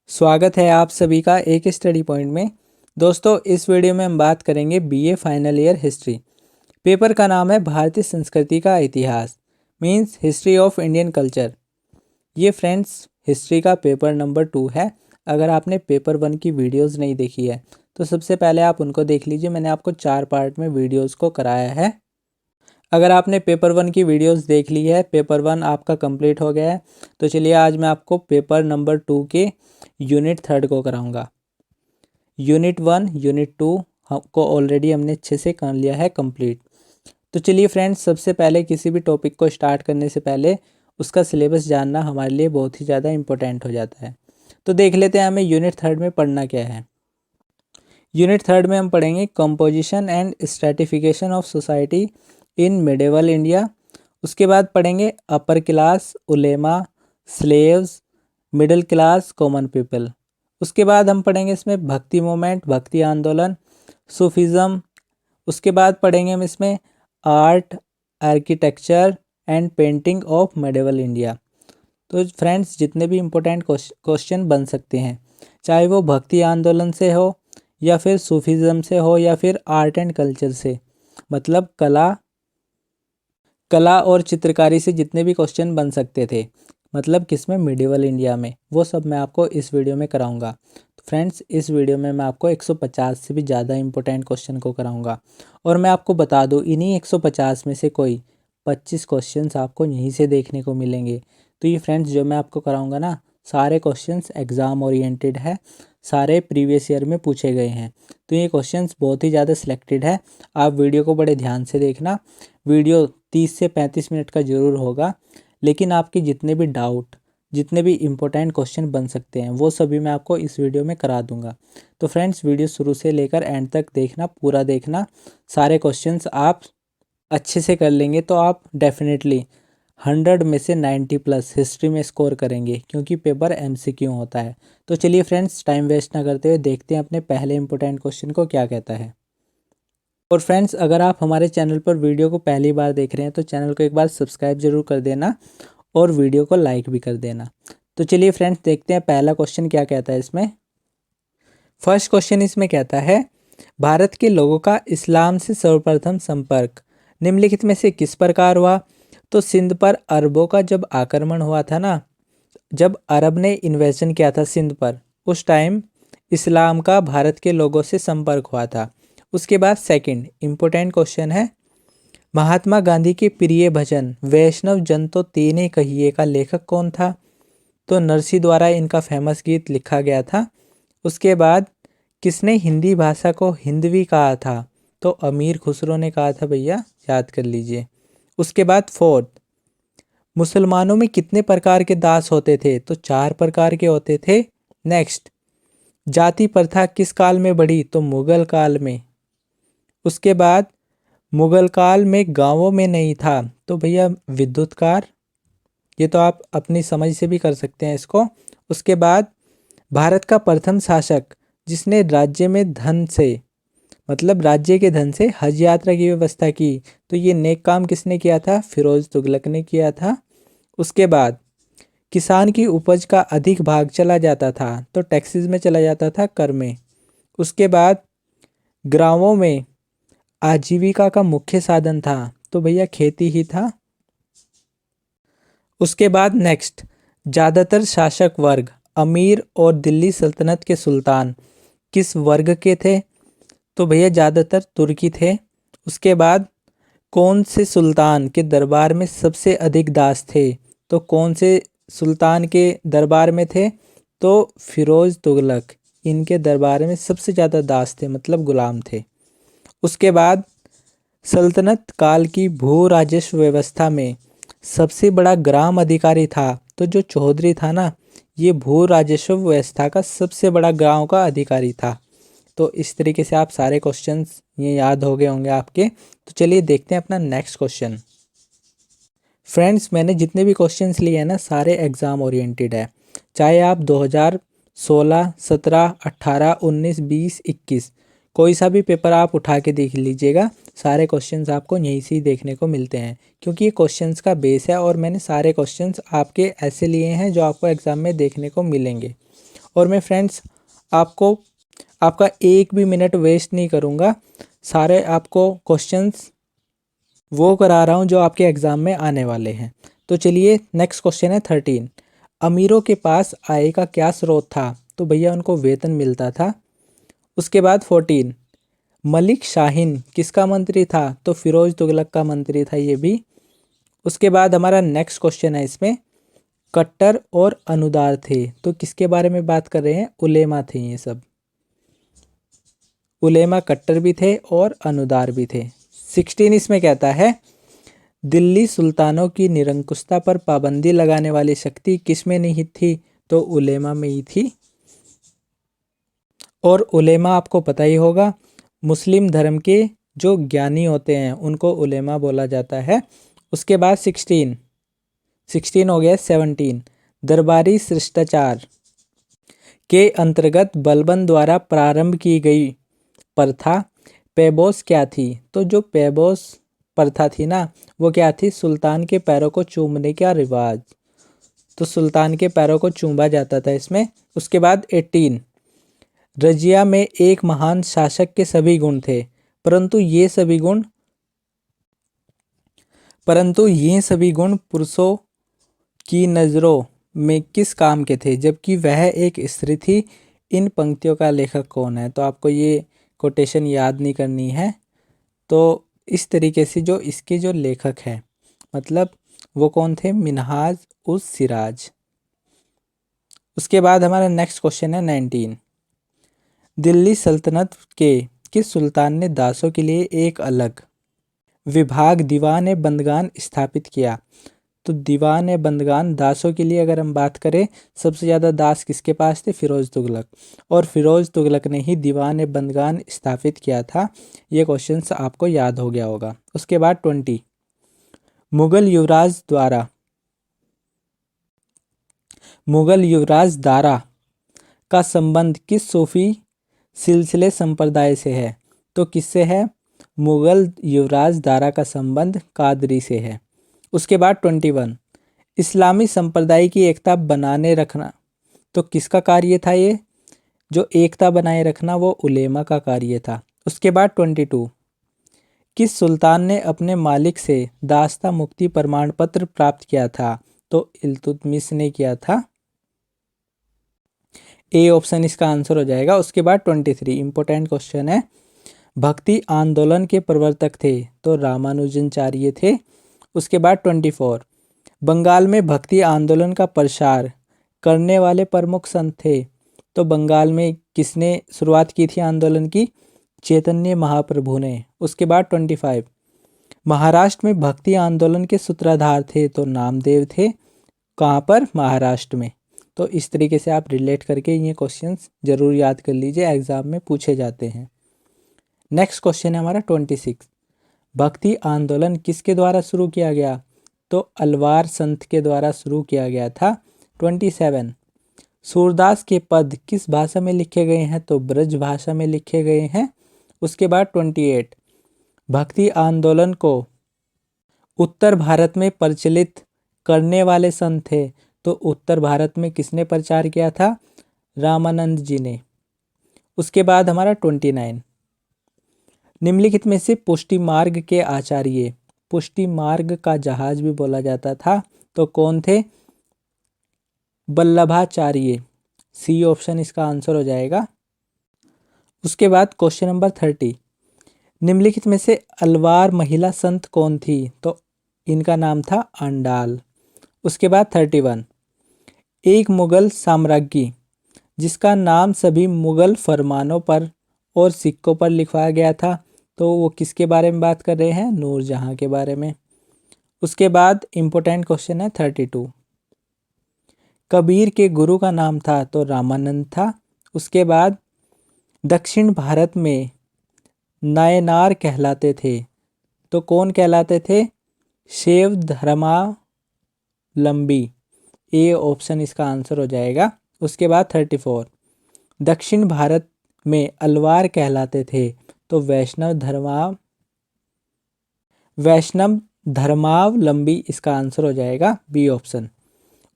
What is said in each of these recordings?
स्वागत है आप सभी का एक स्टडी पॉइंट में। दोस्तों, इस वीडियो में हम बात करेंगे BA final year history. Paper का नाम है भारतीय संस्कृति का इतिहास, means history of Indian culture. ये फ्रेंड्स हिस्ट्री का पेपर नंबर 2 है। अगर आपने पेपर 1 की वीडियोस नहीं देखी है तो सबसे पहले आप उनको देख लीजिए। मैंने आपको 4 पार्ट में वीडियोस को कराया है। अगर आपने पेपर 1 की वीडियोस देख ली है, पेपर 1 आपका कंप्लीट हो गया है, तो चलिए आज मैं आपको पेपर नंबर 2 के यूनिट 3 को कराऊंगा। यूनिट 1 यूनिट 2 को ऑलरेडी हमने अच्छे से कर लिया है कंप्लीट। तो चलिए फ्रेंड्स, सबसे पहले किसी भी टॉपिक को स्टार्ट करने से पहले उसका सिलेबस जानना हमारे लिए बहुत ही ज़्यादा इम्पोर्टेंट हो जाता है। तो देख लेते हैं हमें यूनिट 3 में पढ़ना क्या है। यूनिट 3 में हम पढ़ेंगे composition and stratification of society in medieval India. उसके बाद पढ़ेंगे अपर क्लास, उलेमा, slaves, middle class, common people. उसके बाद हम पढ़ेंगे इसमें भक्ति मूवमेंट, भक्ति आंदोलन, सूफिज़म। उसके बाद पढ़ेंगे हम इसमें art, architecture and painting of medieval India. तो फ्रेंड्स, जितने भी इम्पोर्टेंट क्वेश्चन बन सकते हैं, चाहे वो भक्ति आंदोलन से हो या फिर सूफिज़म से हो या फिर आर्ट एंड कल्चर से, मतलब कला और चित्रकारी से जितने भी क्वेश्चन बन सकते थे, मतलब किस में, मिडिवल इंडिया में, वो सब मैं आपको इस वीडियो में कराऊंगा। तो फ्रेंड्स, इस वीडियो में मैं आपको 150 से भी ज़्यादा इंपॉर्टेंट क्वेश्चन को कराऊंगा। और मैं आपको बता दूं, इन्हीं 150 में से कोई 25 क्वेश्चंस आपको यहीं से देखने को मिलेंगे। तो ये फ्रेंड्स जो मैं आपको कराऊंगा ना, सारे क्वेश्चंस एग्ज़ाम ओरिएंटेड है, सारे प्रीवियस ईयर में पूछे गए हैं। तो ये क्वेश्चंस बहुत ही ज़्यादा सिलेक्टेड है। आप वीडियो को बड़े ध्यान से देखना। वीडियो 30 से 35 मिनट का ज़रूर होगा, लेकिन आपके जितने भी डाउट, जितने भी इम्पोर्टेंट क्वेश्चन बन सकते हैं, वो सभी मैं आपको इस वीडियो में करा दूंगा। तो फ्रेंड्स, वीडियो शुरू से लेकर एंड तक देखना, पूरा देखना। सारे क्वेश्चंस आप अच्छे से कर लेंगे तो आप डेफिनेटली 100 में से 90 प्लस हिस्ट्री में स्कोर करेंगे, क्योंकि पेपर MCQ होता है। तो चलिए फ्रेंड्स, टाइम वेस्ट ना करते हुए देखते हैं अपने पहले इंपॉर्टेंट क्वेश्चन को क्या कहता है। और फ्रेंड्स, अगर आप हमारे चैनल पर वीडियो को पहली बार देख रहे हैं तो चैनल को एक बार सब्सक्राइब जरूर कर देना और वीडियो को लाइक भी कर देना। तो चलिए फ्रेंड्स, देखते हैं पहला क्वेश्चन क्या कहता है इसमें। फर्स्ट क्वेश्चन इसमें कहता है, भारत के लोगों का इस्लाम से सर्वप्रथम संपर्क निम्नलिखित में से किस प्रकार हुआ। तो सिंध पर अरबों का जब आक्रमण हुआ था ना, जब अरब ने इन्वेजन किया था सिंध पर, उस टाइम इस्लाम का भारत के लोगों से संपर्क हुआ था। उसके बाद सेकंड इम्पोर्टेंट क्वेश्चन है, महात्मा गांधी के प्रिय भजन वैष्णव जन तो तेने कहिए का लेखक कौन था। तो नरसी द्वारा इनका फेमस गीत लिखा गया था। उसके बाद किसने हिंदी भाषा को हिंदवी कहा था। तो अमीर खुसरो ने कहा था भैया, याद कर लीजिए। उसके बाद फोर्थ, मुसलमानों में कितने प्रकार के दास होते थे। तो 4 प्रकार के होते थे। नेक्स्ट, जाति प्रथा किस काल में बढ़ी। तो मुगल काल में। उसके बाद मुगल काल में गांवों में नहीं था, तो भैया विद्युत कार। ये तो आप अपनी समझ से भी कर सकते हैं इसको। उसके बाद भारत का प्रथम शासक जिसने राज्य में धन से, मतलब राज्य के धन से हज यात्रा की व्यवस्था की, तो ये नेक काम किसने किया था। फिरोज तुगलक ने किया था। उसके बाद किसान की उपज का अधिक भाग चला जाता था, तो टैक्सेस में चला जाता था, कर में। उसके बाद गांवों में आजीविका का मुख्य साधन था, तो भैया खेती ही था। उसके बाद नेक्स्ट, ज़्यादातर शासक वर्ग अमीर और दिल्ली सल्तनत के सुल्तान किस वर्ग के थे। तो भैया ज़्यादातर तुर्की थे। उसके बाद कौन से सुल्तान के दरबार में सबसे अधिक दास थे। तो कौन से सुल्तान के दरबार में थे। तो फिरोज तुगलक, इनके दरबार में सबसे ज़्यादा दास थे, मतलब गुलाम थे। उसके बाद सल्तनत काल की भू राजस्व व्यवस्था में सबसे बड़ा ग्राम अधिकारी था। तो जो चौधरी था ना, ये भू राजस्व व्यवस्था का सबसे बड़ा गांव का अधिकारी था। तो इस तरीके से आप सारे क्वेश्चंस ये याद हो गए होंगे आपके। तो चलिए देखते हैं अपना नेक्स्ट क्वेश्चन। फ्रेंड्स, मैंने जितने भी क्वेश्चंस लिए हैं ना, सारे एग्ज़ाम ओरिएंटेड है। चाहे आप 2016, 17, 18, 19, 20, 21 कोई सा भी पेपर आप उठा के देख लीजिएगा, सारे क्वेश्चंस आपको यहीं से ही देखने को मिलते हैं, क्योंकि ये क्वेश्चंस का बेस है। और मैंने सारे क्वेश्चंस आपके ऐसे लिए हैं जो आपको एग्ज़ाम में देखने को मिलेंगे। और मैं फ्रेंड्स आपका एक भी मिनट वेस्ट नहीं करूँगा, सारे आपको क्वेश्चंस वो करा रहा हूँ जो आपके एग्ज़ाम में आने वाले हैं। तो चलिए नेक्स्ट क्वेश्चन है 13। अमीरों के पास आय का क्या स्रोत था? तो भैया उनको वेतन मिलता था। उसके बाद 14, मलिक शाहीन किसका मंत्री था? तो फिरोज तुगलक का मंत्री था ये भी। उसके बाद हमारा नेक्स्ट क्वेश्चन है इसमें, कट्टर और अनुदार थे, तो किसके बारे में बात कर रहे हैं? उलेमा थे ये सब। उलेमा कट्टर भी थे और अनुदार भी थे। 16 इसमें कहता है, दिल्ली सुल्तानों की निरंकुशता पर पाबंदी लगाने वाली शक्ति किसमें निहित थी? तो उलेमा में ही थी। और उलेमा आपको पता ही होगा, मुस्लिम धर्म के जो ज्ञानी होते हैं उनको उलेमा बोला जाता है। उसके बाद 16 हो गया। 17, दरबारी शिष्टाचार के अंतर्गत बलबन द्वारा प्रारंभ की गई प्रथा पैबोस क्या थी? तो जो पैबोस प्रथा थी ना, वो क्या थी? सुल्तान के पैरों को चूमने का रिवाज। तो सुल्तान के पैरों को चूमा जाता था इसमें। उसके बाद 18, रजिया में एक महान शासक के सभी गुण थे, परंतु ये सभी गुण पुरुषों की नज़रों में किस काम के थे, जबकि वह एक स्त्री थी? इन पंक्तियों का लेखक कौन है? तो आपको ये कोटेशन याद नहीं करनी है। तो इस तरीके से जो इसके जो लेखक हैं, मतलब वो कौन थे? मिन्हाज उस सिराज। उसके बाद हमारा नेक्स्ट क्वेश्चन है 19, दिल्ली सल्तनत के किस सुल्तान ने दासों के लिए एक अलग विभाग दीवान बंदगान स्थापित किया? तो दीवान बंदगान दासों के लिए अगर हम बात करें, सबसे ज़्यादा दास किसके पास थे? फिरोज तुगलक। और फिरोज तुगलक ने ही दीवान बंदगान स्थापित किया था। ये क्वेश्चन आपको याद हो गया होगा। उसके बाद 20, मुगल युवराज दारा का संबंध किस सूफी सिलसिले संप्रदाय से है? तो किससे है? मुगल युवराज दारा का संबंध कादरी से है। उसके बाद 21, इस्लामी संप्रदाय की एकता बनाने रखना, तो किसका कार्य था ये? जो एकता बनाए रखना वो उलेमा का कार्य था। उसके बाद 22, किस सुल्तान ने अपने मालिक से दास्ता मुक्ति प्रमाण पत्र प्राप्त किया था? तो इल्तुतमिश ने किया था। ए ऑप्शन इसका आंसर हो जाएगा। उसके बाद 23, इंपॉर्टेंट क्वेश्चन है, भक्ति आंदोलन के प्रवर्तक थे? तो रामानुजनाचार्य थे। उसके बाद 24, बंगाल में भक्ति आंदोलन का प्रसार करने वाले प्रमुख संत थे? तो बंगाल में किसने शुरुआत की थी आंदोलन की? चैतन्य महाप्रभु ने। उसके बाद 25, महाराष्ट्र में भक्ति आंदोलन के सूत्रधार थे? तो नामदेव थे। कहाँ पर? महाराष्ट्र में। तो इस तरीके से आप रिलेट करके ये क्वेश्चंस जरूर याद कर लीजिए, एग्जाम में पूछे जाते हैं। नेक्स्ट क्वेश्चन है हमारा 26, भक्ति आंदोलन किसके द्वारा शुरू किया गया? तो अलवार संत के द्वारा शुरू किया गया था। 27, सूरदास के पद किस भाषा में लिखे गए हैं? तो ब्रज भाषा में लिखे गए हैं। उसके बाद 28, भक्ति आंदोलन को उत्तर भारत में प्रचलित करने वाले संत थे? तो उत्तर भारत में किसने प्रचार किया था? रामानंद जी ने। उसके बाद हमारा 29, निम्नलिखित में से पुष्टि मार्ग के आचार्य, पुष्टि मार्ग का जहाज भी बोला जाता था, तो कौन थे? वल्लभाचार्य। सी ऑप्शन इसका आंसर हो जाएगा। उसके बाद क्वेश्चन नंबर 30, निम्नलिखित में से अलवार महिला संत कौन थी? तो इनका नाम था आंडाल। उसके बाद 31, एक मुगल साम्राज्ञी जिसका नाम सभी मुगल फरमानों पर और सिक्कों पर लिखवाया गया था, तो वो किसके बारे में बात कर रहे हैं? नूरजहां के बारे में। उसके बाद इंपॉर्टेंट क्वेश्चन है 32, कबीर के गुरु का नाम था? तो रामानंद था। उसके बाद दक्षिण भारत में नायनार कहलाते थे, तो कौन कहलाते थे? शैव धर्मावलंबी। ए ऑप्शन इसका आंसर हो जाएगा। उसके बाद 34, दक्षिण भारत में अलवार कहलाते थे, तो वैष्णव धर्मावलंबी इसका आंसर हो जाएगा, बी ऑप्शन।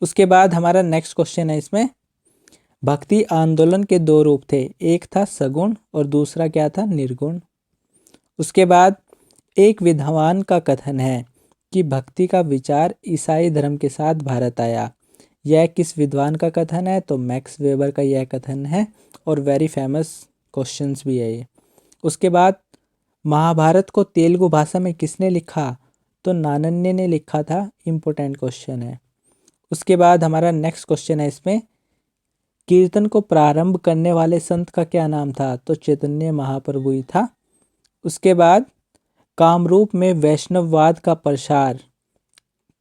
उसके बाद हमारा नेक्स्ट क्वेश्चन है इसमें, भक्ति आंदोलन के दो रूप थे, एक था सगुण और दूसरा क्या था, निर्गुण। उसके बाद एक विद्वान का कथन है कि भक्ति का विचार ईसाई धर्म के साथ भारत आया। यह किस विद्वान का कथन है, तो मैक्स वेबर का यह कथन है और वेरी फेमस क्वेश्चंस भी है ये। उसके बाद महाभारत को तेलुगु भाषा में किसने लिखा, तो नानन्य ने लिखा था। इम्पोर्टेंट क्वेश्चन है। उसके बाद हमारा नेक्स्ट क्वेश्चन है इसमें, कीर्तन को प्रारंभ करने वाले संत का क्या नाम था, तो चैतन्य महाप्रभु ही था। उसके बाद कामरूप में वैष्णववाद का प्रसार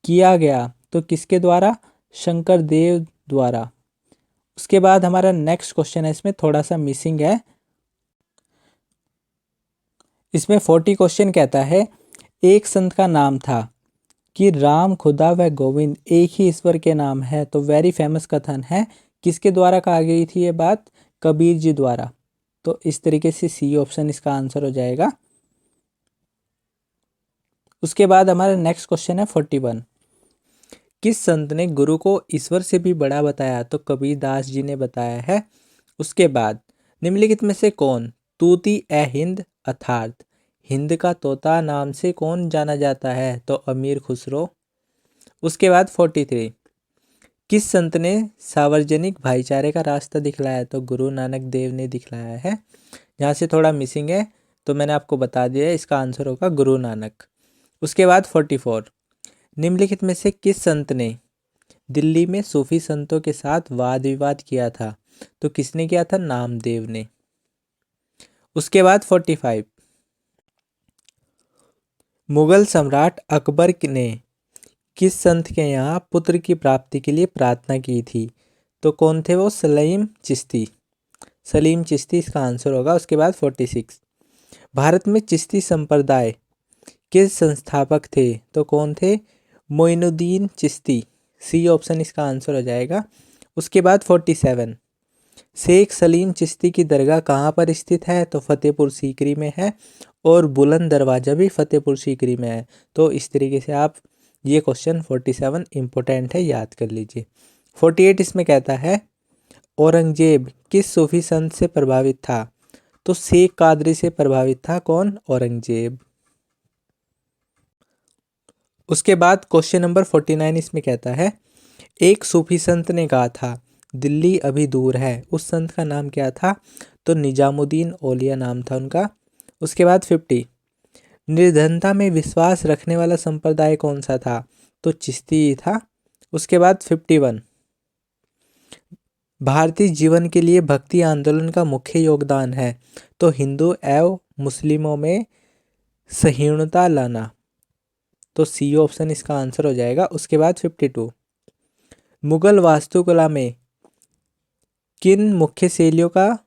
किया गया तो किसके द्वारा, शंकर देव द्वारा। उसके बाद हमारा नेक्स्ट क्वेश्चन है, इसमें थोड़ा सा मिसिंग है। इसमें 40 क्वेश्चन कहता है, एक संत का नाम था कि राम, खुदा व गोविंद एक ही ईश्वर के नाम है। तो वेरी फेमस कथन है, किसके द्वारा कहा गई थी ये बात, कबीर जी द्वारा। तो इस तरीके से सी ऑप्शन इसका आंसर हो जाएगा। उसके बाद हमारा नेक्स्ट क्वेश्चन है 41, किस संत ने गुरु को ईश्वर से भी बड़ा बताया, तो कबीरदास जी ने बताया है। उसके बाद निम्नलिखित में से कौन तूती ए हिंद अर्थात हिंद का तोता नाम से कौन जाना जाता है, तो अमीर खुसरो। उसके बाद 43, किस संत ने सार्वजनिक भाईचारे का रास्ता दिखलाया, तो गुरु नानक देव ने दिखलाया है। यहाँ से थोड़ा मिसिंग है तो मैंने आपको बता दिया है, इसका आंसर होगा गुरु नानक। उसके बाद 44, निम्नलिखित में से किस संत ने दिल्ली में सूफी संतों के साथ वाद विवाद किया था, तो किसने किया था, नामदेव ने। उसके बाद 45, मुगल सम्राट अकबर ने किस संत के यहाँ पुत्र की प्राप्ति के लिए प्रार्थना की थी, तो कौन थे वो, सलीम चिश्ती। सलीम चिश्ती इसका आंसर होगा। उसके बाद 46, भारत में चिश्ती संप्रदाय के संस्थापक थे, तो कौन थे, मोइनुद्दीन चिश्ती। सी ऑप्शन इसका आंसर हो जाएगा। उसके बाद 47, शेख सलीम चिश्ती की दरगाह कहाँ पर स्थित है, तो फतेहपुर सीकरी में है और बुलंद दरवाज़ा भी फतेहपुर सीकरी में है। तो इस तरीके से आप ये क्वेश्चन 47 इम्पोर्टेंट है, याद कर लीजिए। 48 इसमें कहता है, औरंगजेब किस सूफी संत से प्रभावित था, तो शेख कादरी से प्रभावित था। कौन, औरंगजेब। उसके बाद क्वेश्चन नंबर 49 इसमें कहता है, एक सूफी संत ने कहा था दिल्ली अभी दूर है, उस संत का नाम क्या था, तो निजामुद्दीन औलिया नाम था उनका। उसके बाद 50, निर्धनता में विश्वास रखने वाला संप्रदाय कौन सा था, तो चिश्ती था। उसके बाद 51, भारतीय जीवन के लिए भक्ति आंदोलन का मुख्य योगदान है, तो हिंदू एवं मुस्लिमों में सहिष्णुता लाना। तो सी ऑप्शन इसका आंसर हो जाएगा। उसके बाद 52, मुगल वास्तुकला में किन मुख्य शैलियों का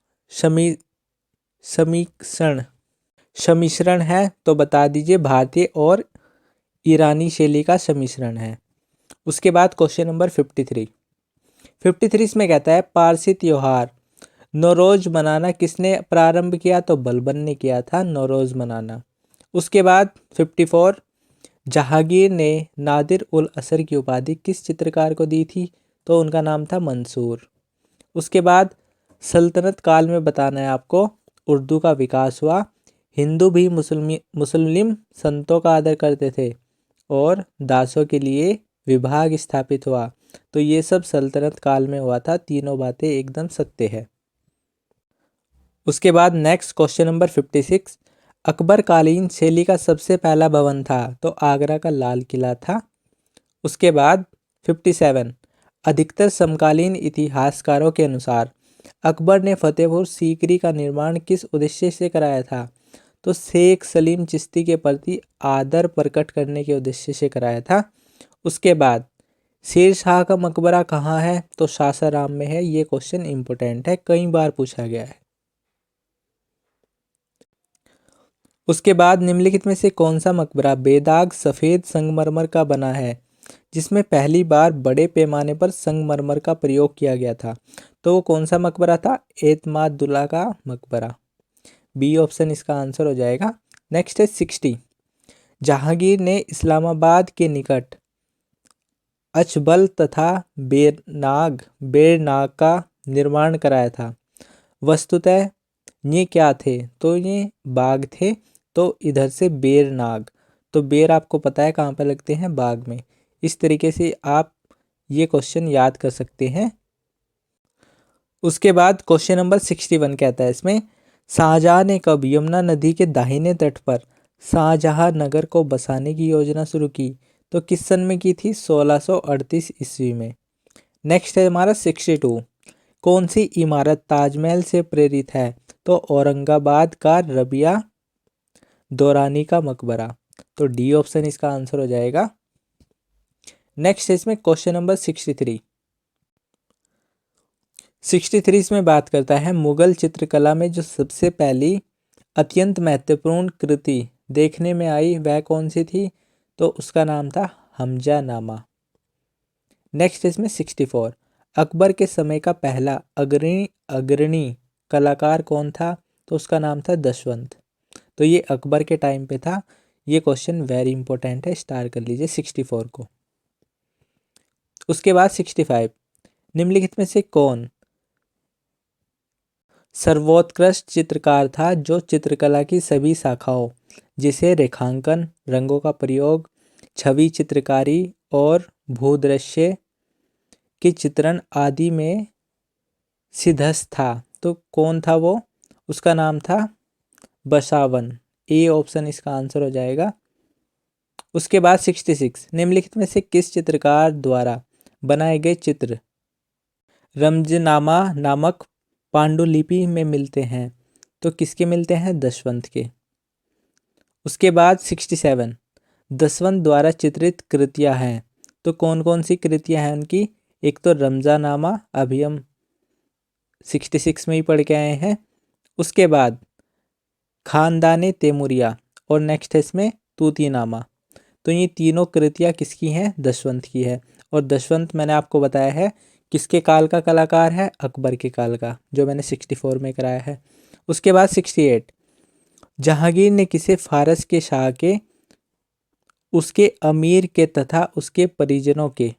सम्मिश्रण है, तो बता दीजिए, भारतीय और ईरानी शैली का सम्मिश्रण है। उसके बाद क्वेश्चन नंबर 53 इसमें कहता है, पारसी त्योहार नौरोज मनाना किसने प्रारंभ किया, तो बलबन ने किया था नौरोज मनाना। उसके बाद 54, जहांगीर ने नादिर उल असर की उपाधि किस चित्रकार को दी थी, तो उनका नाम था मंसूर। उसके बाद सल्तनत काल में बताना है आपको, उर्दू का विकास हुआ, हिंदू भी मुस्लिम संतों का आदर करते थे और दासों के लिए विभाग स्थापित हुआ। तो ये सब सल्तनत काल में हुआ था। तीनों बातें एकदम सत्य है। उसके बाद नेक्स्ट क्वेश्चन नंबर 56, अकबर कालीन शैली का सबसे पहला भवन था, तो आगरा का लाल किला था। उसके बाद 57, अधिकतर समकालीन इतिहासकारों के अनुसार अकबर ने फतेहपुर सीकरी का निर्माण किस उद्देश्य से कराया था, तो शेख सलीम चिश्ती के प्रति आदर प्रकट करने के उद्देश्य से कराया था। उसके बाद शेर शाह का मकबरा कहाँ है, तो सासाराम में है। ये क्वेश्चन इंपॉर्टेंट है, कई बार पूछा गया है। उसके बाद निम्नलिखित में से कौन सा मकबरा बेदाग सफ़ेद संगमरमर का बना है, जिसमें पहली बार बड़े पैमाने पर संगमरमर का प्रयोग किया गया था, तो वो कौन सा मकबरा था, एतमादुल्ला का मकबरा। बी ऑप्शन इसका आंसर हो जाएगा। नेक्स्ट है 60, जहांगीर ने इस्लामाबाद के निकट अचबल तथा बेरनाग का निर्माण कराया था? वस्तुतः ये क्या थे? तो ये बाघ थे। तो इधर से बेर नाग, तो बेर आपको पता है कहाँ पर लगते हैं? बाघ में। इस तरीके से आप ये क्वेश्चन याद कर सकते हैं। उसके बाद क्वेश्चन नंबर 61 कहता है इसमें, शाहजहां ने कब यमुना नदी के दाहिने तट पर शाहजहां नगर को बसाने की योजना शुरू की? तो किस सन में की थी? 1638 ईस्वी में। नेक्स्ट है हमारा 62, कौन सी इमारत ताजमहल से प्रेरित है? तो औरंगाबाद का रबिया दौरानी का मकबरा। तो डी ऑप्शन इसका आंसर हो जाएगा। नेक्स्ट है इसमें क्वेश्चन नंबर 63। 63 इसमें बात करता है मुगल चित्रकला में जो सबसे पहली अत्यंत महत्वपूर्ण कृति देखने में आई वह कौन सी थी? तो उसका नाम था हमजा नामा। नेक्स्ट इसमें 64, अकबर के समय का पहला अग्रणी कलाकार कौन था? तो उसका नाम था दशवंत। तो ये अकबर के टाइम पे था। ये क्वेश्चन वेरी इंपॉर्टेंट है, स्टार कर लीजिए 64 को। उसके बाद 65, निम्नलिखित में से कौन सर्वोत्कृष्ट चित्रकार था जो चित्रकला की सभी शाखाओं जिसे रेखांकन, रंगों का प्रयोग, छवि चित्रकारी और भूदृश्य के चित्रण आदि में सिद्धस्त था? तो कौन था वो? उसका नाम था बसावन। ए ऑप्शन इसका आंसर हो जाएगा। उसके बाद 66, निम्नलिखित में से किस चित्रकार द्वारा बनाए गए चित्र रमजनामा नामक पांडुलिपि में मिलते हैं? तो किसके मिलते हैं? दशवंत के। उसके बाद 67, दशवंत द्वारा चित्रित कृतियां हैं। तो कौन कौन सी कृतियां हैं उनकी? एक तो रमजानामा, अभी हम 66 में ही पढ़ के आए हैं। उसके बाद खानदाने तैमूरिया और नेक्स्ट है इसमें तूतीनामा। तो ये तीनों कृतियाँ किसकी हैं? दशवंत की है। और दशवंत मैंने आपको बताया है किसके काल का कलाकार है? अकबर के काल का, जो मैंने 64 में कराया है। उसके बाद 68, जहांगीर ने किसे फारस के शाह के, उसके अमीर के तथा उसके परिजनों के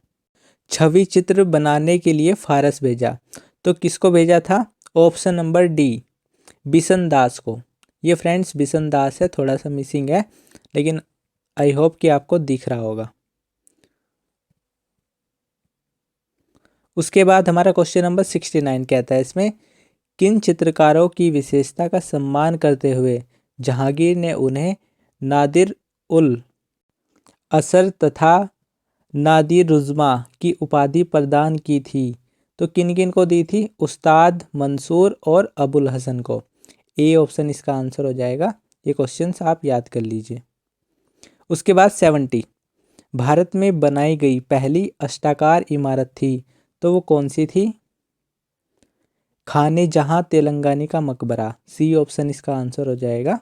छवि चित्र बनाने के लिए फारस भेजा? तो किसको भेजा था? ऑप्शन नंबर डी, बिशन दास को। ये फ्रेंड्स बिशन दास है, थोड़ा सा मिसिंग है, लेकिन आई होप कि आपको दिख रहा होगा। उसके बाद हमारा क्वेश्चन नंबर 69 कहता है इसमें, किन चित्रकारों की विशेषता का सम्मान करते हुए जहांगीर ने उन्हें नादिर उल असर तथा नादिरुज़्मा की उपाधि प्रदान की थी? तो किन किन को दी थी? उस्ताद मंसूर और अबुल हसन को। ए ऑप्शन इसका आंसर हो जाएगा। ये क्वेश्चंस आप याद कर लीजिए। उसके बाद 70, भारत में बनाई गई पहली अष्टाकार इमारत थी, तो वो कौन सी थी? खाने जहां तेलंगानी का मकबरा। सी ऑप्शन इसका आंसर हो जाएगा।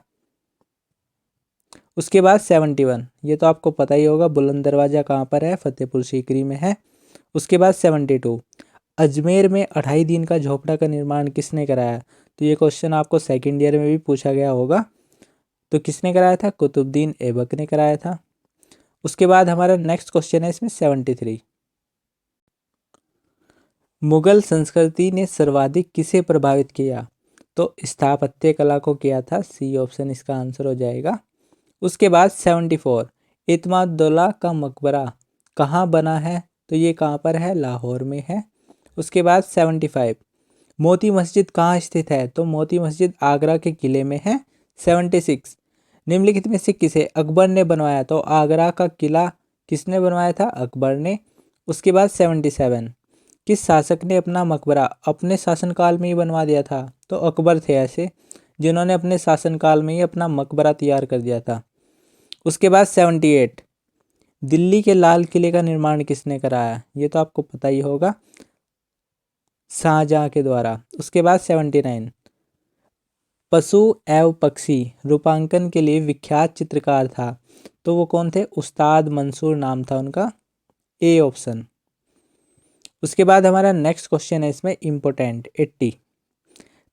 उसके बाद 71, ये तो आपको पता ही होगा, बुलंद दरवाज़ा कहाँ पर है? फतेहपुर सीकरी में है। उसके बाद 72, अजमेर में 2.5 दिन का झोपड़ा का निर्माण किसने कराया? तो ये क्वेश्चन आपको सेकंड ईयर में भी पूछा गया होगा। तो किसने कराया था? कुतुबुद्दीन ऐबक ने कराया था। उसके बाद हमारा नेक्स्ट क्वेश्चन है इसमें 73, मुगल संस्कृति ने सर्वाधिक किसे प्रभावित किया? तो स्थापत्य कला को किया था। सी ऑप्शन इसका आंसर हो जाएगा। उसके बाद 74, इत्मादुल्ला का मकबरा कहाँ बना है? तो ये कहाँ पर है? लाहौर में है। उसके बाद 75, मोती मस्जिद कहाँ स्थित है? तो मोती मस्जिद आगरा के किले में है। 76, निम्नलिखित में से किसे अकबर ने बनवाया? तो आगरा का किला किसने बनवाया था? अकबर ने। उसके बाद 77, किस शासक ने अपना मकबरा अपने शासनकाल में ही बनवा दिया था? तो अकबर थे ऐसे जिन्होंने अपने शासनकाल में ही अपना मकबरा तैयार कर दिया था। उसके बाद 78, दिल्ली के लाल किले का निर्माण किसने कराया? ये तो आपको पता ही होगा, शाहजहां के द्वारा। उसके बाद 79, पशु एवं पक्षी रूपांकन के लिए विख्यात चित्रकार था, तो वो कौन थे? उस्ताद मंसूर नाम था उनका। A option. उसके बाद हमारा नेक्स्ट क्वेश्चन है इसमें इम्पोर्टेंट 80,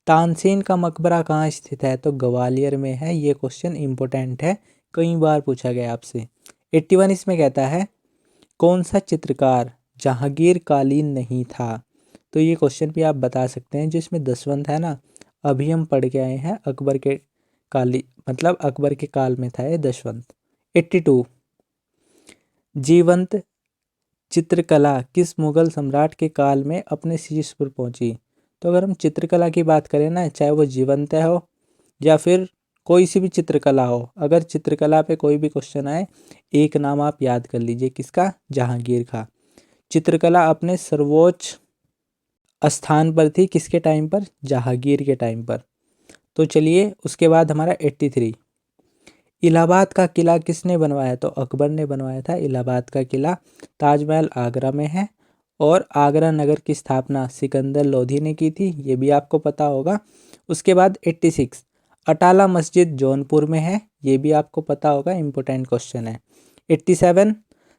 तानसेन का मकबरा कहाँ स्थित है? तो ग्वालियर में है। ये क्वेश्चन इम्पोर्टेंट है, कई बार पूछा गया आपसे। 81 इसमें कहता है, कौन सा चित्रकार जहांगीर कालीन नहीं था? तो ये क्वेश्चन भी आप बता सकते हैं। जिसमें दसवंत है ना, अभी हम पढ़ के आए हैं अकबर के मतलब अकबर के काल में था ये दशवंत। 82, जीवंत चित्रकला किस मुगल सम्राट के काल में अपने शीर्ष पर पहुंची। तो अगर हम चित्रकला की बात करें ना, चाहे वो जीवंत हो या फिर कोई सी भी चित्रकला हो, अगर चित्रकला पे कोई भी क्वेश्चन आए, एक नाम आप याद कर लीजिए, किसका? जहांगीर का। चित्रकला अपने सर्वोच्च स्थान पर थी किसके टाइम पर? जहांगीर के टाइम पर। तो चलिए उसके बाद हमारा 83, इलाहाबाद का किला किसने बनवाया? तो अकबर ने बनवाया था इलाहाबाद का किला। ताजमहल आगरा में है और आगरा नगर की स्थापना सिकंदर लोधी ने की थी, ये भी आपको पता होगा। उसके बाद 86, अटाला मस्जिद जौनपुर में है, ये भी आपको पता होगा, इंपॉर्टेंट क्वेश्चन है। 87,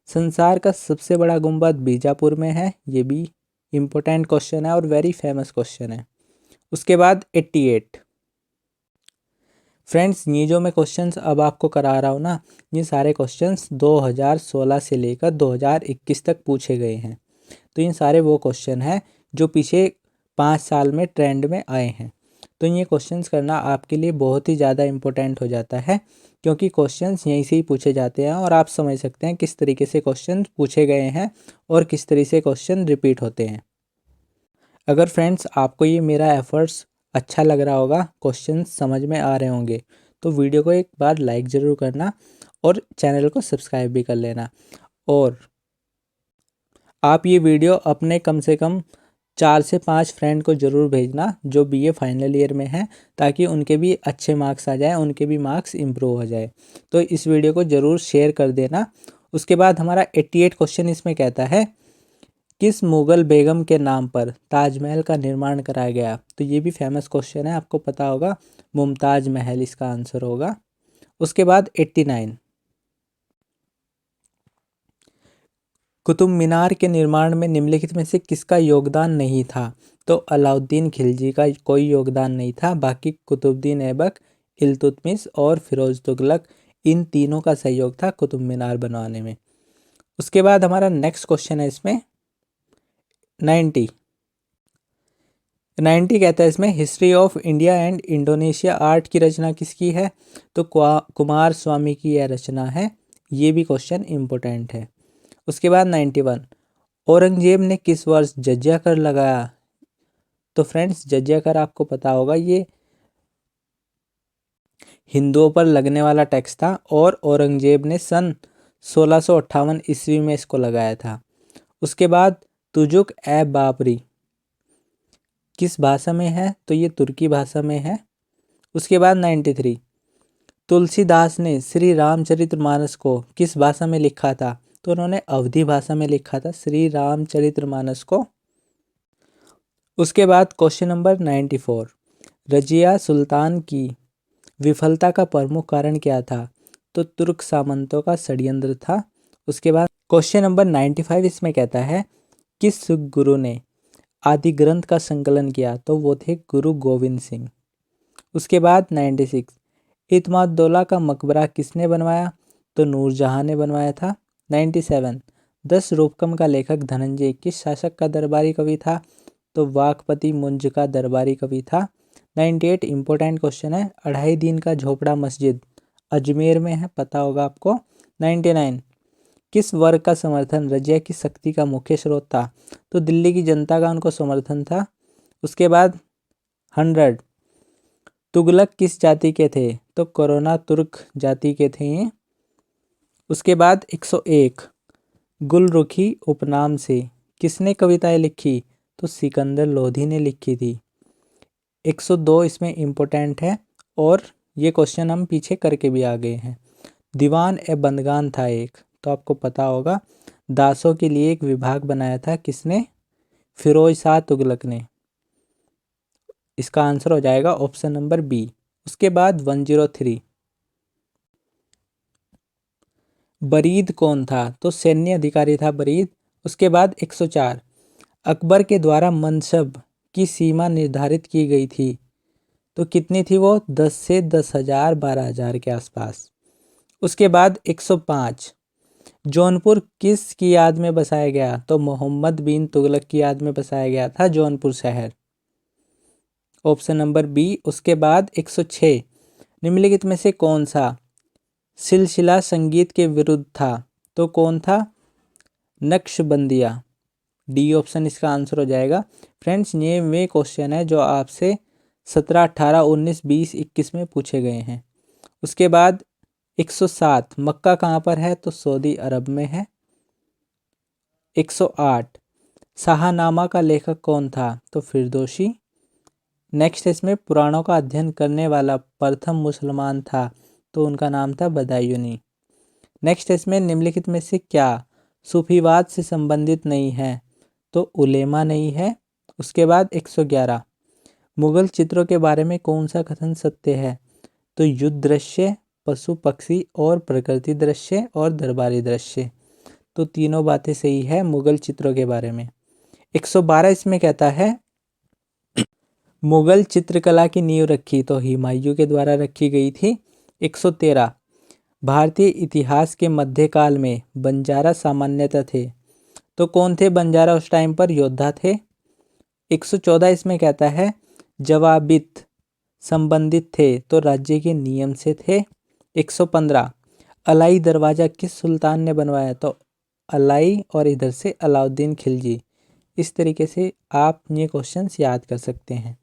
संसार का सबसे बड़ा गुंबद बीजापुर में है, ये भी इंपॉर्टेंट क्वेश्चन है और वेरी फेमस क्वेश्चन है। उसके बाद 88, फ्रेंड्स ये जो मैं क्वेश्चंस अब आपको करा रहा हूँ ना, ये सारे क्वेश्चंस 2016 से लेकर 2021 तक पूछे गए हैं। तो ये सारे वो क्वेश्चन हैं जो पीछे 5 साल में ट्रेंड में आए हैं। तो ये क्वेश्चंस करना आपके लिए बहुत ही ज़्यादा इम्पोर्टेंट हो जाता है, क्योंकि क्वेश्चंस यहीं से ही पूछे जाते हैं और आप समझ सकते हैं किस तरीके से क्वेश्चन पूछे गए हैं और किस तरीके से क्वेश्चन रिपीट होते हैं। अगर फ्रेंड्स आपको ये मेरा एफर्ट्स अच्छा लग रहा होगा, क्वेश्चन समझ में आ रहे होंगे, तो वीडियो को एक बार लाइक ज़रूर करना और चैनल को सब्सक्राइब भी कर लेना। और आप ये वीडियो अपने कम से कम 4 से 5 फ्रेंड को ज़रूर भेजना जो बीए फाइनल ईयर में हैं, ताकि उनके भी अच्छे मार्क्स आ जाए, उनके भी मार्क्स इम्प्रूव हो जाए। तो इस वीडियो को ज़रूर शेयर कर देना। उसके बाद हमारा 88 क्वेश्चन इसमें कहता है, किस मुगल बेगम के नाम पर ताजमहल का निर्माण कराया गया? तो ये भी फेमस क्वेश्चन है, आपको पता होगा, मुमताज महल इसका आंसर होगा। उसके बाद 89, कुतुब मीनार के निर्माण में निम्नलिखित में से किसका योगदान नहीं था? तो अलाउद्दीन खिलजी का कोई योगदान नहीं था, बाकी कुतुबुद्दीन ऐबक, इल्तुतमिश और फिरोज तुगलक, इन तीनों का सहयोग था कुतुब मीनार बनवाने में। उसके बाद हमारा नेक्स्ट क्वेश्चन है इसमें 90 कहता है इसमें, history of India and Indonesia art की रचना किसकी है? तो कुमार स्वामी की यह रचना है, ये भी क्वेश्चन इम्पोर्टेंट है। उसके बाद 91, औरंगजेब ने किस वर्ष जजिया कर लगाया? तो फ्रेंड्स जजिया कर आपको पता होगा, ये हिंदुओं पर लगने वाला टैक्स था और औरंगजेब ने सन 1658 ईस्वी में इसको लगाया था। उसके बाद तुजुक ए बाबरी किस भाषा में है? तो ये तुर्की भाषा में है। उसके बाद 93, तुलसीदास ने श्री रामचरितमानस को किस भाषा में लिखा था? तो उन्होंने अवधी भाषा में लिखा था श्री रामचरितमानस को। उसके बाद क्वेश्चन नंबर 94, रजिया सुल्तान की विफलता का प्रमुख कारण क्या था? तो तुर्क सामंतों का षड्यंत्र था। उसके बाद क्वेश्चन नंबर 95 इसमें कहता है, किस गुरु ने आदि ग्रंथ का संकलन किया? तो वो थे गुरु गोविंद सिंह। उसके बाद 96, इत्माद-दौला का मकबरा किसने बनवाया? तो नूरजहां ने बनवाया था। 97, 10 रूपकम का लेखक धनंजय किस शासक का दरबारी कवि था? तो वाकपति मुंज का दरबारी कवि था। 98 इंपॉर्टेंट क्वेश्चन है, 2.5 दिन का झोपड़ा मस्जिद अजमेर में है, पता होगा आपको। 99, किस वर्ग का समर्थन रजिया की शक्ति का मुख्य स्रोत था? तो दिल्ली की जनता का उनको समर्थन था। उसके बाद 100, तुगलक किस जाति के थे? तो कोरोना तुर्क जाति के थे ये। उसके बाद 101, गुलरुखी उपनाम से किसने कविताएं लिखी? तो सिकंदर लोधी ने लिखी थी। 102 इसमें इम्पोर्टेंट है और ये क्वेश्चन हम पीछे करके भी आ गए हैं। दीवान ए बंदगान था एक, तो आपको पता होगा, दासों के लिए एक विभाग बनाया था किसने? फिरोज शाह तुगलक ने। इसका आंसर हो जाएगा ऑप्शन नंबर बी। उसके बाद 103, बरीद कौन था? तो सैन्य अधिकारी था बरीद। उसके बाद 104, अकबर के द्वारा मनसब की सीमा निर्धारित की गई थी, तो कितनी थी वो? 10 से 10,000 12,000 के आसपास। उसके बाद 105, जौनपुर किस की याद में बसाया गया? तो मोहम्मद बिन तुगलक की याद में बसाया गया था जौनपुर शहर। Option number B. उसके बाद 106 निम्नलिखित में से कौन सा सिलसिला संगीत के विरुद्ध था? तो कौन था? नक्शबंदिया। डी ऑप्शन इसका आंसर हो जाएगा। फ्रेंड्स, ये वे क्वेश्चन है जो आपसे 17, 18, 19, 20, 21 में पूछे गए हैं। उसके बाद 107 मक्का कहाँ पर है? तो सऊदी अरब में है। 108 शाहनामा का लेखक कौन था? तो फिरदौसी। नेक्स्ट इसमें पुराणों का अध्ययन करने वाला प्रथम मुसलमान था, तो उनका नाम था बदायूनी। नेक्स्ट इसमें निम्नलिखित में से क्या सूफीवाद से संबंधित नहीं है? तो उलेमा नहीं है। उसके बाद 111 मुगल चित्रों के बारे में कौन सा कथन सत्य है? तो युद्ध दृश्य, पशु पक्षी और प्रकृति दृश्य और दरबारी दृश्य। तो तीनों बातें सही है मुगल चित्रों के बारे में। 112 इसमें कहता है मुगल चित्रकला की नींव रखी, तो हुमायूं के द्वारा रखी गई थी। 113 भारतीय इतिहास के मध्यकाल में बंजारा सामान्यतः थे, तो कौन थे बंजारा उस टाइम पर? योद्धा थे। 114 इसमें कहता है जवाबित संबंधित थे, तो राज्य के नियम से थे। 115 अलाई दरवाज़ा किस सुल्तान ने बनवाया? तो अलाई और इधर से अलाउद्दीन खिलजी। इस तरीके से आप ये क्वेश्चंस याद कर सकते हैं।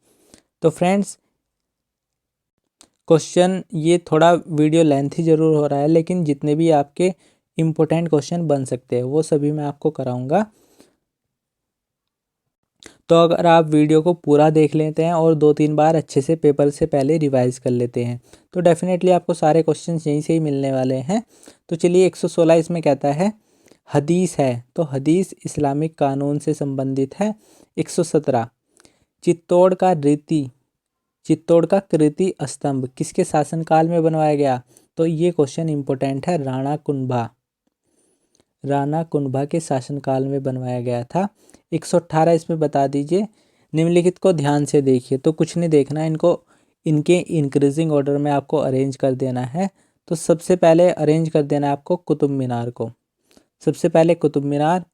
तो फ्रेंड्स, क्वेश्चन ये थोड़ा वीडियो लेंथी ज़रूर हो रहा है, लेकिन जितने भी आपके इम्पोर्टेंट क्वेश्चन बन सकते हैं वो सभी मैं आपको कराऊंगा। तो अगर आप वीडियो को पूरा देख लेते हैं और 2-3 बार अच्छे से पेपर से पहले रिवाइज कर लेते हैं तो डेफिनेटली आपको सारे क्वेश्चंस यहीं से ही मिलने वाले हैं। तो चलिए 116 इसमें कहता है हदीस है, तो हदीस इस्लामिक कानून से संबंधित है। 117 चित्तौड़ का कृति स्तंभ किसके शासनकाल में बनवाया गया? तो ये क्वेश्चन इंपॉर्टेंट है, राणा कुंभा के शासनकाल में बनवाया गया था। 118 इसमें बता दीजिए, निम्नलिखित को ध्यान से देखिए, तो कुछ नहीं देखना, इनके इंक्रीजिंग ऑर्डर में आपको अरेंज कर देना है। तो सबसे पहले अरेंज कर देना है आपको कुतुब मीनार को, सबसे पहले कुतुब मीनार,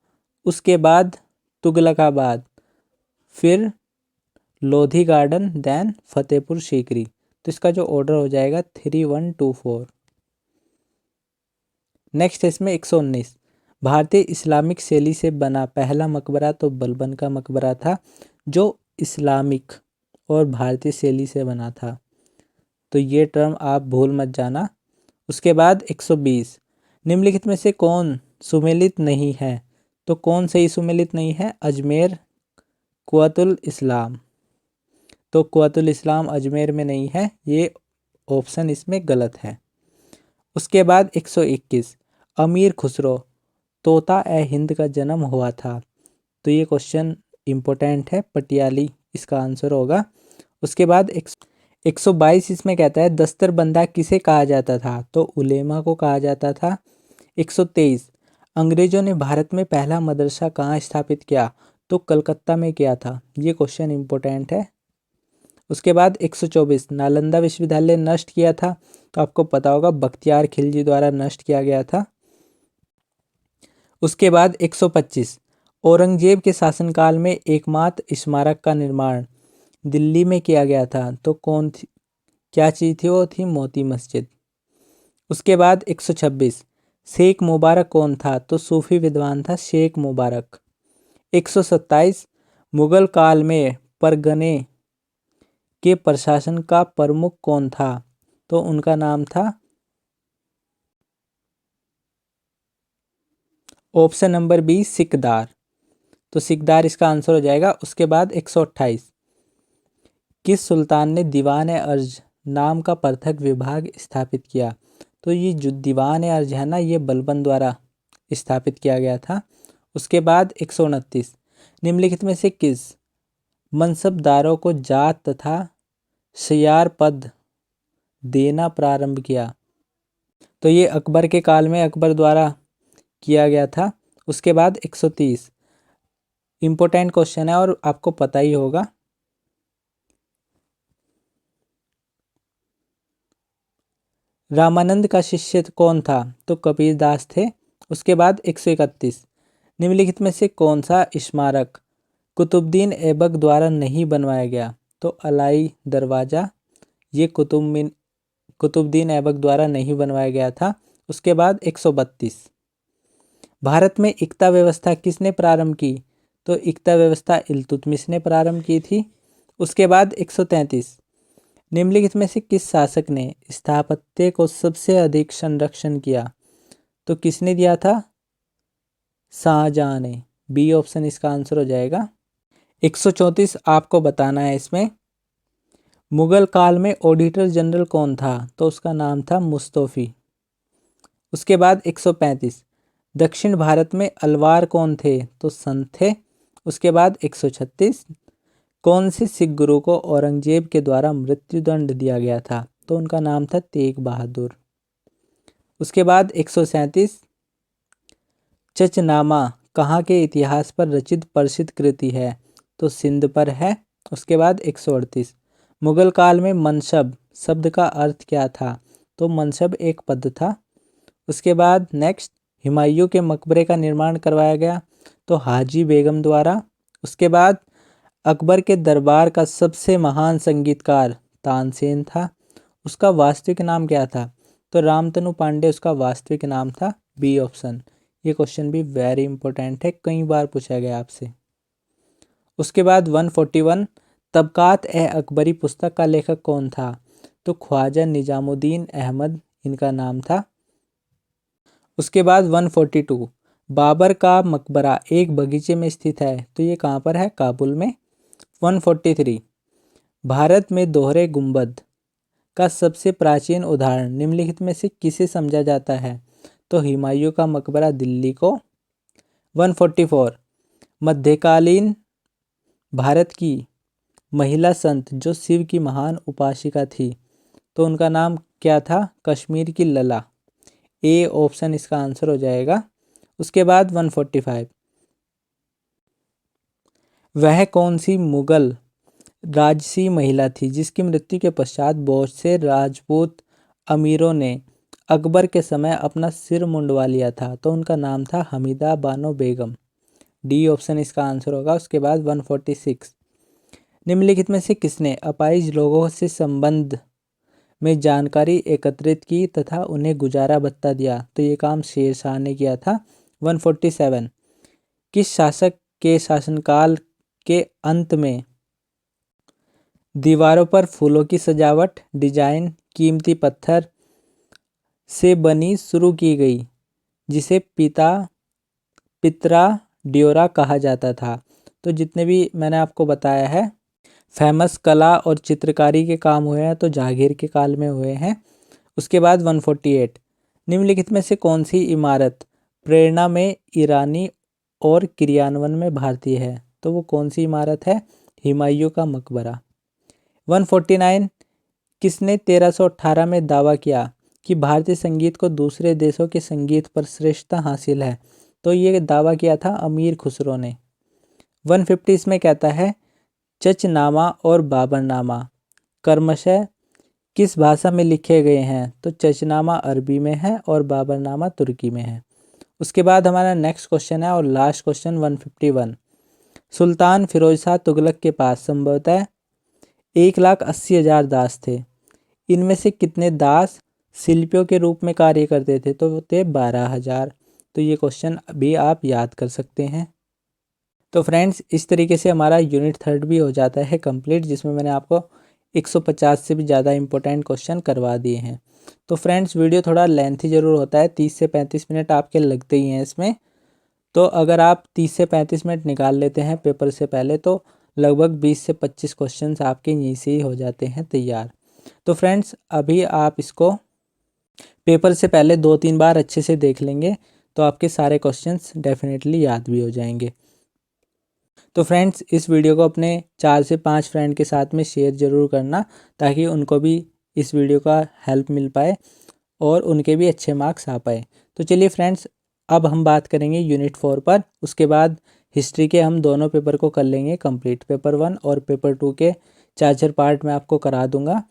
उसके बाद तुगलकाबाद, फिर लोधी गार्डन, देन फतेहपुर सीकरी। तो इसका जो ऑर्डर हो जाएगा 3124। नेक्स्ट इसमें 119 भारतीय इस्लामिक शैली से बना पहला मकबरा, तो बलबन का मकबरा था जो इस्लामिक और भारतीय शैली से बना था। तो ये टर्म आप भूल मत जाना। उसके बाद 120 निम्नलिखित में से कौन सुमेलित नहीं है? तो कौन सही सुमेलित नहीं है? अजमेर कुव्वतुल इस्लाम। तो कुव्वतुल इस्लाम अजमेर में नहीं है, ये ऑप्शन इसमें गलत है। उसके बाद 121 अमीर खुसरो तोता ए हिंद का जन्म हुआ था, तो ये क्वेश्चन इम्पोर्टेंट है, पटियाली इसका आंसर होगा। उसके बाद 122 इसमें कहता है दस्तरबंदा किसे कहा जाता था? तो उलेमा को कहा जाता था। 123 अंग्रेजों ने भारत में पहला मदरसा कहाँ स्थापित किया? तो कलकत्ता में किया था, ये क्वेश्चन इम्पोर्टेंट है। उसके बाद 124 नालंदा विश्वविद्यालय नष्ट किया था, तो आपको पता होगा बख्तियार खिलजी द्वारा नष्ट किया गया था। उसके बाद 125 औरंगजेब के शासनकाल में एकमात्र स्मारक का निर्माण दिल्ली में किया गया था, तो कौन थी, क्या चीज़ थी? वो थी मोती मस्जिद। उसके बाद 126 शेख मुबारक कौन था? तो सूफी विद्वान था शेख मुबारक। 127 मुगल काल में परगने के प्रशासन का प्रमुख कौन था? तो उनका नाम था ऑप्शन नंबर बी सिकदार। तो सिकदार इसका आंसर हो जाएगा। उसके बाद 128 किस सुल्तान ने दीवान अर्ज नाम का पृथक विभाग स्थापित किया? तो ये जो दीवान अर्ज है ना, ये बलबन द्वारा स्थापित किया गया था। उसके बाद 129 निम्नलिखित में से किस मनसबदारों को जात तथा शयार पद देना प्रारंभ किया? तो ये अकबर के काल में अकबर द्वारा किया गया था। उसके बाद 130 इम्पोर्टेंट क्वेश्चन है और आपको पता ही होगा, रामानंद का शिष्य कौन था? तो कबीर दास थे। उसके बाद 131, निम्नलिखित में से कौन सा स्मारक कुतुबुद्दीन ऐबक द्वारा नहीं बनवाया गया? तो अलाई दरवाज़ा, ये कुतुबुद्दीन ऐबक द्वारा नहीं बनवाया गया था। उसके बाद 132, भारत में इक्ता व्यवस्था किसने प्रारंभ की? तो इक्ता व्यवस्था इल्तुतमिश ने प्रारंभ की थी। उसके बाद 133, निम्नलिखित में से किस शासक ने स्थापत्य को सबसे अधिक संरक्षण किया? तो किसने दिया था? शाहजहां ने। बी ऑप्शन इसका आंसर हो जाएगा। 134 आपको बताना है इसमें, मुगल काल में ऑडिटर जनरल कौन था? तो उसका नाम था मुस्तौफी। उसके बाद 135, दक्षिण भारत में अलवार कौन थे? तो संत थे। उसके बाद 136, कौन से सिख गुरु को औरंगजेब के द्वारा मृत्युदंड दिया गया था? तो उनका नाम था तेग बहादुर। उसके बाद 137, चचनामा कहाँ के इतिहास पर रचित प्रसिद्ध कृति है? तो सिंध पर है। उसके बाद 138, मुगल काल में मनसब शब्द का अर्थ क्या था? तो मनसब एक पद था। उसके बाद नेक्स्ट, हुमायूं के मकबरे का निर्माण करवाया गया? तो हाजी बेगम द्वारा। उसके बाद अकबर के दरबार का सबसे महान संगीतकार तानसेन था। उसका वास्तविक नाम क्या था? तो रामतनु पांडे उसका वास्तविक नाम था। B option. ये क्वेश्चन भी वेरी इंपॉर्टेंट है, कई बार पूछा गया आपसे। उसके बाद 141, तबकात ए अकबरी पुस्तक का लेखक कौन था? तो ख्वाजा निजामुद्दीन अहमद इनका नाम था। उसके बाद 142, बाबर का मकबरा एक बगीचे में स्थित है, तो ये कहाँ पर है? काबुल में। 143, भारत में दोहरे गुंबद का सबसे प्राचीन उदाहरण निम्नलिखित में से किसे समझा जाता है? तो हुमायूं का मकबरा दिल्ली को। 144, मध्यकालीन भारत की महिला संत जो शिव की महान उपासिका थी, तो उनका नाम क्या था? कश्मीर की लला। ए ऑप्शन इसका आंसर हो जाएगा। उसके बाद 145, वह कौन सी मुगल राजसी महिला थी जिसकी मृत्यु के पश्चात बहुत से राजपूत अमीरों ने अकबर के समय अपना सिर मुंडवा लिया था? तो उनका नाम था हमीदा बानो बेगम। डी ऑप्शन इसका आंसर होगा। उसके बाद 146, निम्नलिखित में से किसने अपाहिज लोगों से संबंध में जानकारी एकत्रित की तथा उन्हें गुजारा भत्ता दिया? तो ये काम शेरशाह ने किया था। 147, किस शासक के शासनकाल के अंत में दीवारों पर फूलों की सजावट डिजाइन कीमती पत्थर से बनी शुरू की गई, जिसे पित्रा ड्योरा कहा जाता था? तो जितने भी मैंने आपको बताया है फेमस कला और चित्रकारी के काम हुए हैं, तो जहांगीर के काल में हुए हैं। उसके बाद 148, निम्नलिखित में से कौन सी इमारत प्रेरणा में ईरानी और क्रियान्वयन में भारतीय है? तो वो कौन सी इमारत है? हुमायूं का मकबरा। 149, किसने 1318 में दावा किया कि भारतीय संगीत को दूसरे देशों के संगीत पर श्रेष्ठता हासिल है? तो ये दावा किया था अमीर खुसरो ने। 150 इसमें कहता है चचनामा और बाबरनामा क्रमशः किस भाषा में लिखे गए हैं? तो चचनामा अरबी में है और बाबरनामा तुर्की में है। उसके बाद हमारा नेक्स्ट क्वेश्चन है और लास्ट क्वेश्चन 151, सुल्तान फिरोज शाह तुगलक के पास संभवतः 1,80,000 दास थे। इनमें से कितने दास शिल्पियों के रूप में कार्य करते थे? तो वो थे 12,000। तो ये क्वेश्चन भी आप याद कर सकते हैं। तो फ्रेंड्स, इस तरीके से हमारा यूनिट 3 भी हो जाता है कंप्लीट, जिसमें मैंने आपको 150 से भी ज़्यादा इंपॉर्टेंट क्वेश्चन करवा दिए हैं। तो फ्रेंड्स, वीडियो थोड़ा लेंथी ज़रूर होता है, 30 से 35 मिनट आपके लगते ही हैं इसमें। तो अगर आप 30 से 35 मिनट निकाल लेते हैं पेपर से पहले, तो लगभग 20 से 25 क्वेश्चन आपके यहीं से ही हो जाते हैं तैयार। तो फ्रेंड्स, अभी आप इसको पेपर से पहले 2-3 बार अच्छे से देख लेंगे तो आपके सारे क्वेश्चंस डेफिनेटली याद भी हो जाएंगे। तो फ्रेंड्स, इस वीडियो को अपने 4 से 5 फ्रेंड के साथ में शेयर ज़रूर करना, ताकि उनको भी इस वीडियो का हेल्प मिल पाए और उनके भी अच्छे मार्क्स आ पाए। तो चलिए फ्रेंड्स, अब हम बात करेंगे यूनिट 4 पर। उसके बाद हिस्ट्री के हम दोनों पेपर को कर लेंगे कंप्लीट, पेपर 1 और पेपर 2 के 4 पार्ट में आपको करा दूंगा,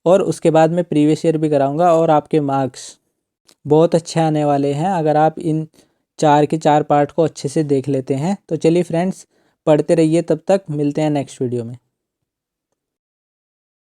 और उसके बाद मैं प्रीवियस ईयर भी कराऊंगा और आपके मार्क्स बहुत अच्छे आने वाले हैं अगर आप इन 4 के 4 पार्ट को अच्छे से देख लेते हैं। तो चलिए फ्रेंड्स, पढ़ते रहिए, तब तक मिलते हैं नेक्स्ट वीडियो में।